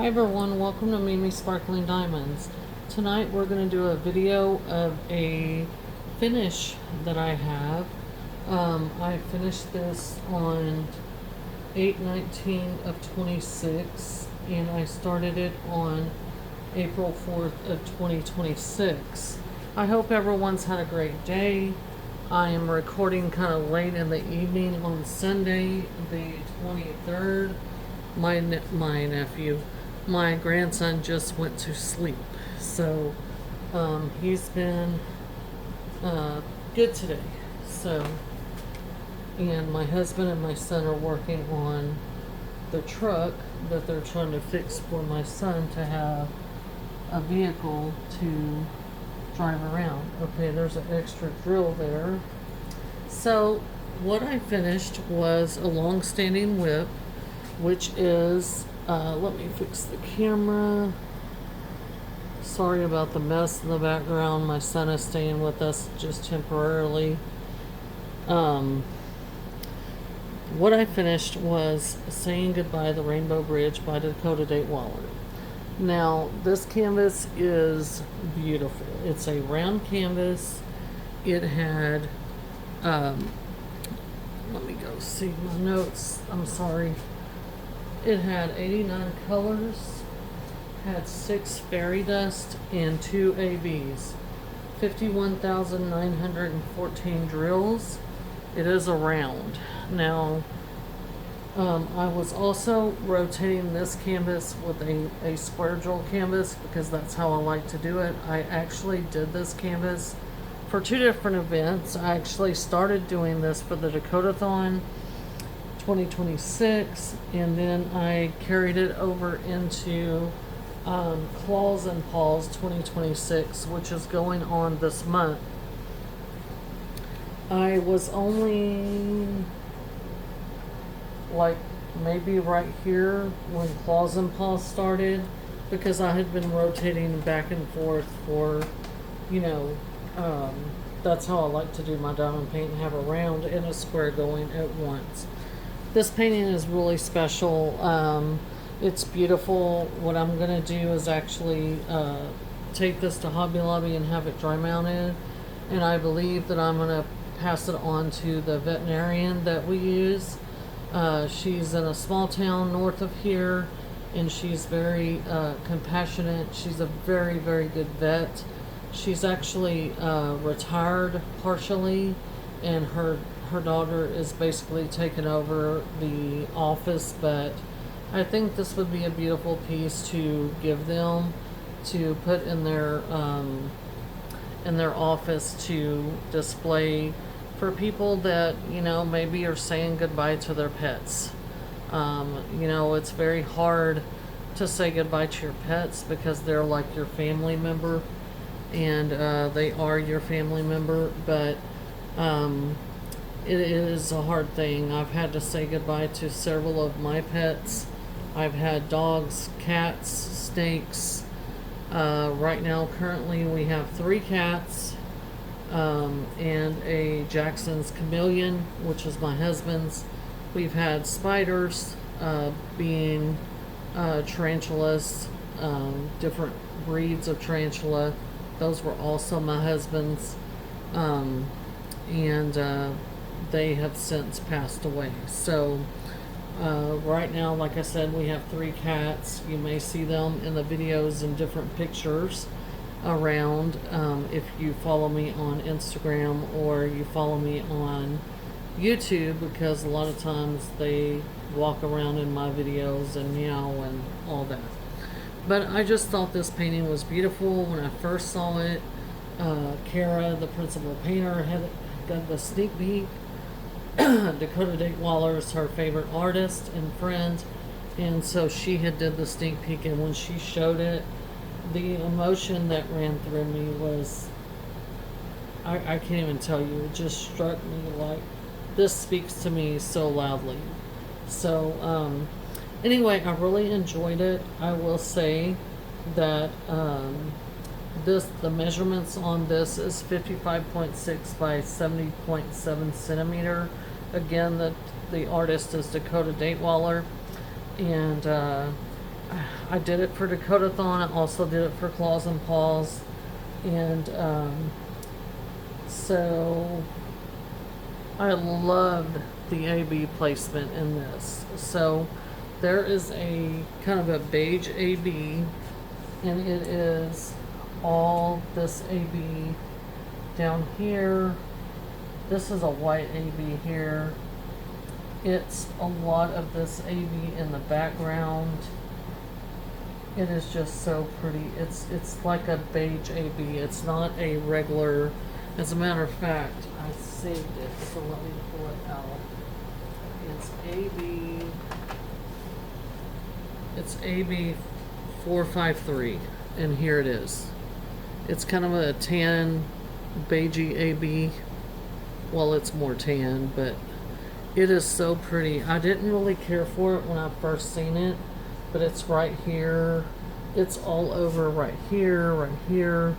Hi everyone, welcome to Mimi Sparkling Diamonds. Tonight we're going to do a video of a finish that I have. I finished this on 8/19 of 26 and I started it on April 4th of 2026. I hope everyone's had a great day. I am recording kind of late in the evening on Sunday the 23rd. My grandson just went to sleep, so he's been good today. So, and my husband and my son are working on the truck that they're trying to fix for my son to have a vehicle to drive around. Okay, there's an extra drill there. So what I finished was a long-standing whip, which is let me fix the camera. Sorry about the mess in the background. My son is staying with us just temporarily. What I finished was Saying Goodbye to the Rainbow Bridge by Dakota Daetweiler. Now, this canvas is beautiful. It's a round canvas. It had, let me go see my notes. I'm sorry. It had 89 colors, had 6 fairy dust, and 2 ABs. 51,914 drills. It is a round. Now, I was also rotating this canvas with a square drill canvas because that's how I like to do it. I actually did this canvas for 2 different events. I actually started doing this for the Dakota-thon 2026, and then I carried it over into Claws and Paws 2026, which is going on this month. I was only like maybe right here when Claws and Paws started, because I had been rotating back and forth for, you know, that's how I like to do my diamond paint, and have a round and a square going at once. This painting is really special. It's beautiful. What I'm going to do is actually take this to Hobby Lobby and have it dry mounted. And I believe that I'm going to pass it on to the veterinarian that we use. She's in a small town north of here, and she's very compassionate. She's a very, very good vet. She's actually retired partially, and her daughter is basically taking over the office, but I think this would be a beautiful piece to give them to put in their office to display for people that, you know, maybe are saying goodbye to their pets. You know, it's very hard to say goodbye to your pets because they're like your family member, and they are your family member, but it is a hard thing. I've had to say goodbye to several of my pets. I've had dogs, cats, snakes. Right now, currently, we have 3 cats and a Jackson's chameleon, which is my husband's. We've had spiders, being tarantulas, different breeds of tarantula. Those were also my husband's. And they have since passed away. So right now, like I said, we have 3 cats. You may see them in the videos and different pictures around if you follow me on Instagram or you follow me on YouTube, because a lot of times they walk around in my videos and meow and all that. But I just thought this painting was beautiful when I first saw it. Kara, the principal painter, had got the sneak peek. Dakota Daetweiler is her favorite artist and friend, and so she had did the sneak peek, and when she showed it, the emotion that ran through me was, I can't even tell you, it just struck me like this speaks to me so loudly. So anyway, I really enjoyed it. I will say that the measurements on this is 55.6 by 70.7 centimeter. Again, the artist is Dakota Daetweiler, and I did it for Dakota-thon. I also did it for Claws and Paws. And so I loved the AB placement in this. So there is a kind of a beige AB, and it is all this AB down here. This is a white AB here. It's a lot of this AB in the background. It is just so pretty. It's like a beige AB. It's not a regular. As a matter of fact, I saved it, so let me pull it out. It's AB. It's AB 453, and here it is. It's kind of a tan, beigey AB. Well, it's more tan, but it is so pretty. I didn't really care for it when I first seen it, but it's right here. It's all over right here, right here.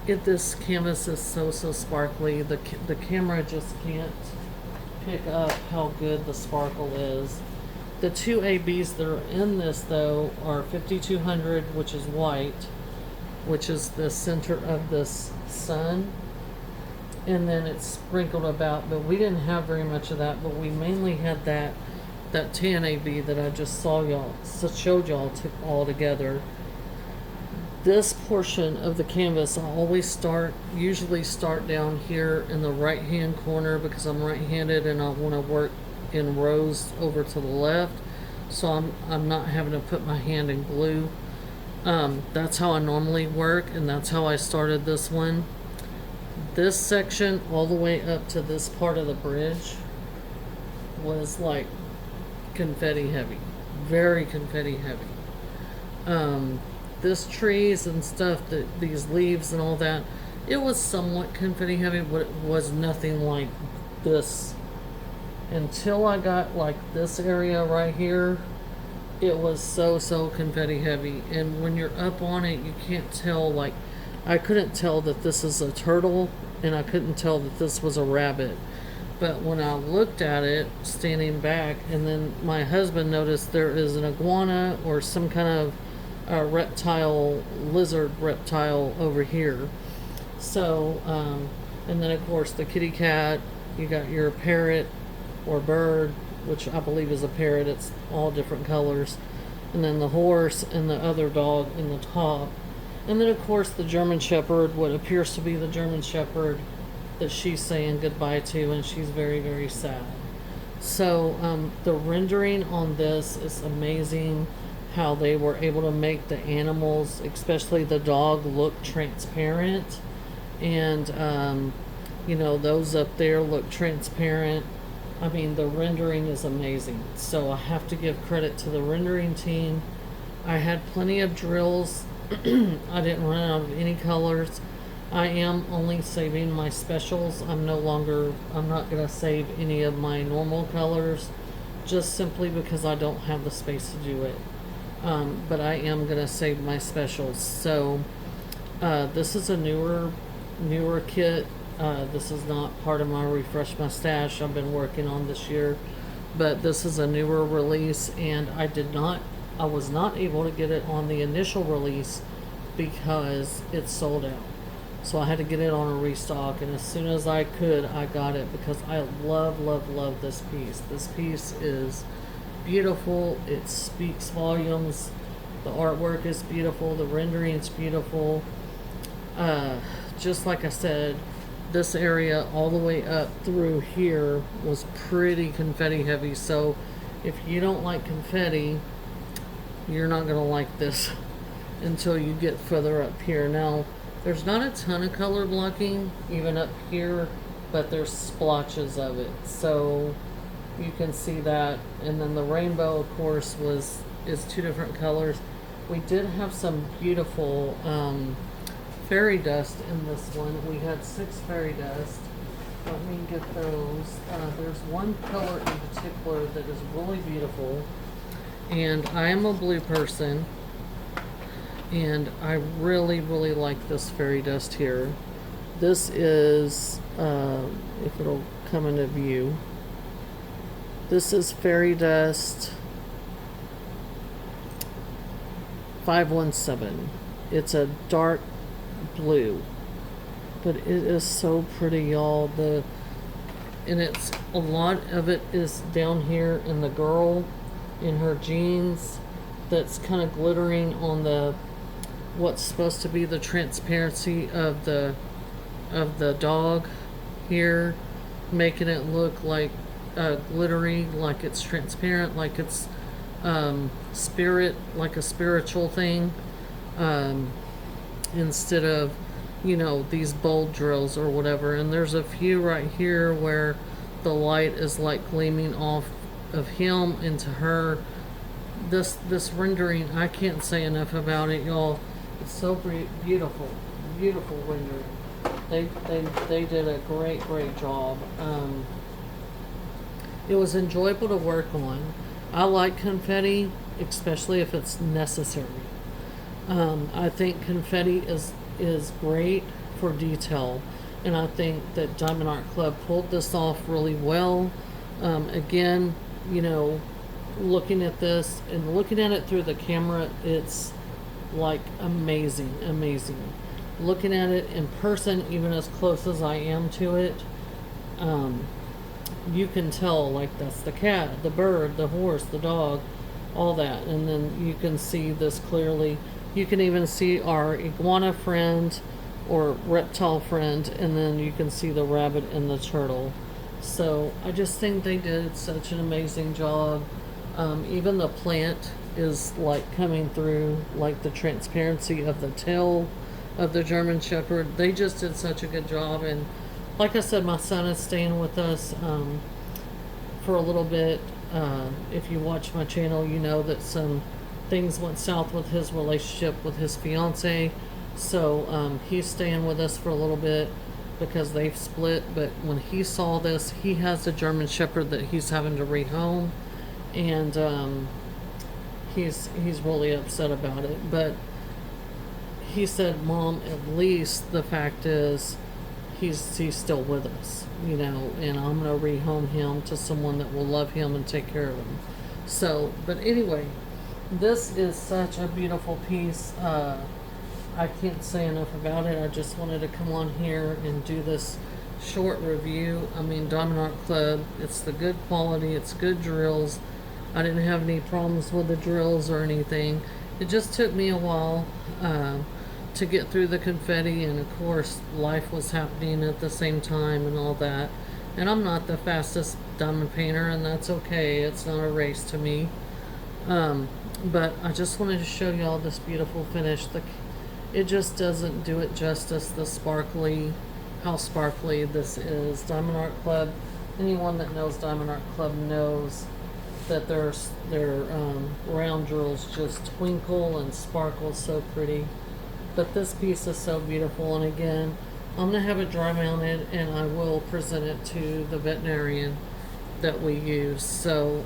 This canvas is so sparkly. The camera just can't pick up how good the sparkle is. The two ABs that are in this though are 5200, which is white, which is the center of this sun, and then it's sprinkled about, but we didn't have very much of that, but we mainly had that tan AB that I just showed y'all all together. This portion of the canvas, I always usually start down here in the right hand corner because I'm right-handed and I want to work in rows over to the left, so I'm not having to put my hand in glue. That's how I normally work, and that's how I started this one. This section all the way up to this part of the bridge was like confetti heavy, very confetti heavy. This trees and stuff, these leaves and all that, it was somewhat confetti heavy, but it was nothing like this. Until I got like this area right here, it was so confetti heavy. And when you're up on it, you can't tell, like, I couldn't tell that this is a turtle, and I couldn't tell that this was a rabbit. But when I looked at it standing back, and then my husband noticed there is an iguana or some kind of lizard reptile over here. So, and then of course the kitty cat, you got your parrot or bird, which I believe is a parrot, it's all different colors, and then the horse and the other dog in the top. And then of course the German Shepherd, what appears to be the German Shepherd that she's saying goodbye to, and she's very sad. So the rendering on this is amazing, how they were able to make the animals, especially the dog, look transparent. And you know, those up there look transparent. I mean, the rendering is amazing. So I have to give credit to the rendering team. I had plenty of drills. I didn't run out of any colors. I am only saving my specials. I'm not going to save any of my normal colors, just simply because I don't have the space to do it. But I am going to save my specials. So this is a newer kit. This is not part of my Refresh My Stash I've been working on this year, but this is a newer release, and I was not able to get it on the initial release because it's sold out. So I had to get it on a restock, and as soon as I could, I got it because I love this piece. This piece is beautiful. It speaks volumes. The artwork is beautiful. The rendering is beautiful. Just like I said, this area all the way up through here was pretty confetti heavy. So if you don't like confetti, you're not going to like this until you get further up here. Now, there's not a ton of color blocking even up here, but there's splotches of it. So you can see that. And then the rainbow, of course, is two different colors. We did have some beautiful fairy dust in this one. We had 6 fairy dust. Let me get those. There's one color in particular that is really beautiful, and I am a blue person, and I really like this fairy dust here. This is, if it'll come into view, this is fairy dust 517. It's a dark blue, but it is so pretty, y'all. And it's a lot of it is down here in the girl in her jeans that's kind of glittering on the what's supposed to be the transparency of the dog here, making it look like glittery, like it's transparent, like it's spirit, like a spiritual thing, instead of, you know, these bold drills or whatever. And there's a few right here where the light is like gleaming off of him into her. This rendering, I can't say enough about it, y'all. It's so beautiful, beautiful rendering. They did a great job. It was enjoyable to work on. I like confetti, especially if it's necessary. I think confetti is great for detail, and I think that Diamond Art Club pulled this off really well. Again, you know, looking at this and looking at it through the camera, it's like amazing. Looking at it in person, even as close as I am to it, you can tell, like, that's the cat, the bird, the horse, the dog, all that. And then you can see this clearly. You can even see our iguana friend or reptile friend, and then you can see the rabbit and the turtle. So I just think they did such an amazing job. Even the plant is like coming through, like the transparency of the tail of the German Shepherd. They just did such a good job. And like I said, my son is staying with us for a little bit. If you watch my channel, you know that some things went south with his relationship with his fiance. So he's staying with us for a little bit because they've split. But when he saw this, he has a German Shepherd that he's having to rehome, and he's really upset about it. But he said, "Mom, at least the fact is he's still with us, you know, and I'm gonna rehome him to someone that will love him and take care of him." So, but anyway, this is such a beautiful piece. I can't say enough about it. I just wanted to come on here and do this short review. I mean, Diamond Art Club, it's the good quality, it's good drills. I didn't have any problems with the drills or anything. It just took me a while to get through the confetti, and of course life was happening at the same time and all that. And I'm not the fastest diamond painter, and that's okay. It's not a race to me. But I just wanted to show you all this beautiful finish. It just doesn't do it justice, the sparkly, how sparkly this is. Diamond Art Club, anyone that knows Diamond Art Club knows that their round drills just twinkle and sparkle so pretty. But this piece is so beautiful, and again, I'm going to have it dry mounted, and I will present it to the veterinarian that we use. So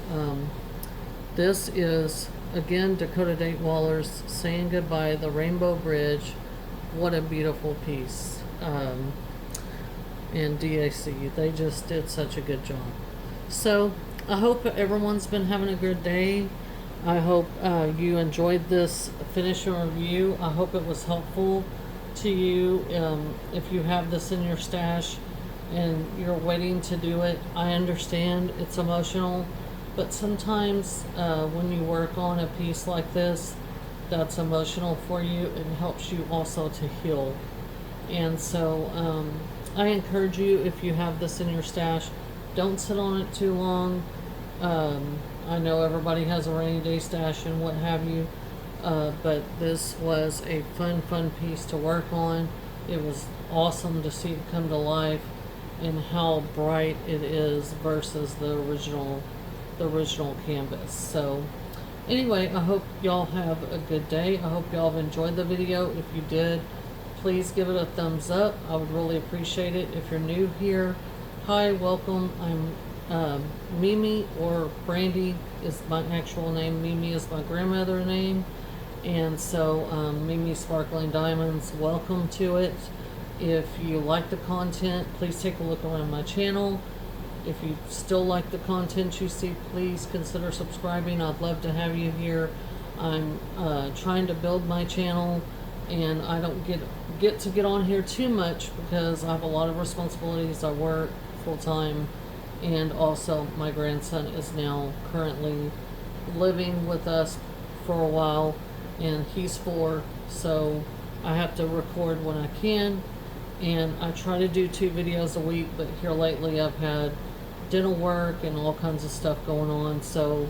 this is, again, Dakota Daetweiler's Saying Goodbye, the Rainbow Bridge. What a beautiful piece. And DAC, they just did such a good job. So I hope everyone's been having a good day. I hope you enjoyed this finishing review. I hope it was helpful to you. If you have this in your stash and you're waiting to do it, I understand it's emotional, but sometimes when you work on a piece like this that's emotional for you, it helps you also to heal. And so I encourage you, if you have this in your stash, don't sit on it too long. I know everybody has a rainy day stash and what have you, but this was a fun piece to work on. It was awesome to see it come to life and how bright it is versus the original canvas. So anyway, I hope y'all have a good day. I hope y'all have enjoyed the video. If you did, please give it a thumbs up. I would really appreciate it. If you're new here, hi, welcome. I'm Mimi, or Brandy is my actual name. Mimi is my grandmother's name. And so Mimi Sparkling Diamonds, welcome to it. If you like the content, please take a look around my channel. If you still like the content you see, please consider subscribing. I'd love to have you here I'm trying to build my channel, and I don't get to get on here too much because I have a lot of responsibilities. I work full time, and also my grandson is now currently living with us for a while, and he's 4, so I have to record when I can, and I try to do 2 videos a week, but here lately I've had dental work and all kinds of stuff going on, so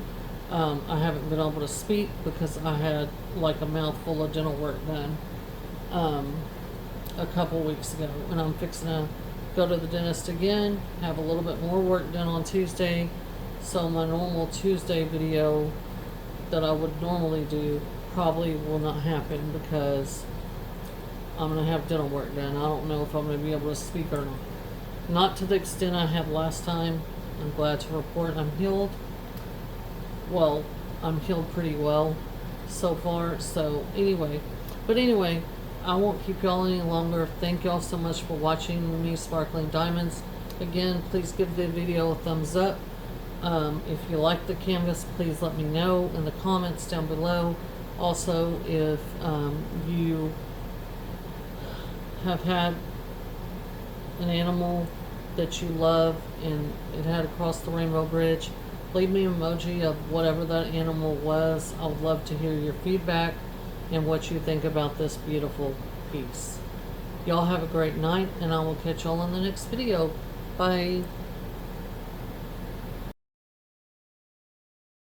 I haven't been able to speak because I had like a mouthful of dental work done a couple weeks ago, and I'm fixing to go to the dentist again, have a little bit more work done on Tuesday, so my normal Tuesday video that I would normally do probably will not happen because I'm going to have dental work done. I don't know if I'm going to be able to speak or not. Not to the extent I had last time. I'm glad to report I'm healed. Well, I'm healed pretty well so far. So anyway, I won't keep y'all any longer. Thank y'all so much for watching me sparkling diamonds. Again, please give the video a thumbs up. If you like the canvas, please let me know in the comments down below. Also, if you have had an animal that you love and it had to cross the rainbow bridge, leave me an emoji of whatever that animal was. I would love to hear your feedback and what you think about this beautiful piece. Y'all have a great night, and I will catch y'all in the next video. Bye.